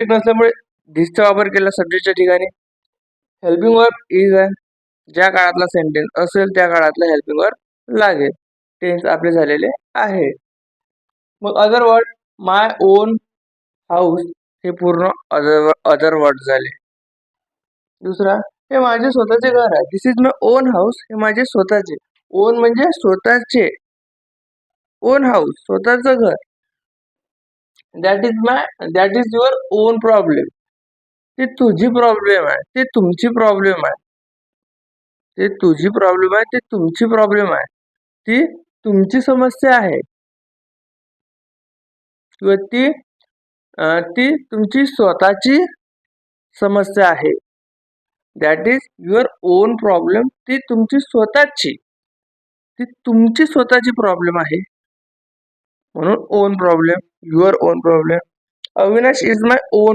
नसल्यामुळे धिसचा वापर केला सब्जेक्टच्या ठिकाणी. हेल्पिंग वर्ब इज आहे, ज्या काळातला सेंटेन्स असेल त्या काळातला हेल्पिंग वर्ब लागेल. टेन्स आपले झालेले आहे. मग other word, my on house हे पूर्ण अदर वर्ड झाले. दुसरा, हे माझे स्वतःचे घर आहे. दिस इज माय ओन हाऊस, हे माझे स्वतःचे. ओन म्हणजे स्वतःचे, ओन हाऊस स्वतःचं घर. That is your on problem, ते तुझी प्रॉब्लेम आहे, ते तुमची प्रॉब्लेम आहे. ते तुझी प्रॉब्लेम आहे, ते तुमची प्रॉब्लेम आहे, ती तुमची समस्या आहे किंवा ती तुमची स्वतःची समस्या आहे. That is your on problem, ती तुमची स्वतःची, ती तुमची स्वतःची प्रॉब्लेम आहे. म्हणून on problem, your on problem. Avinash is my on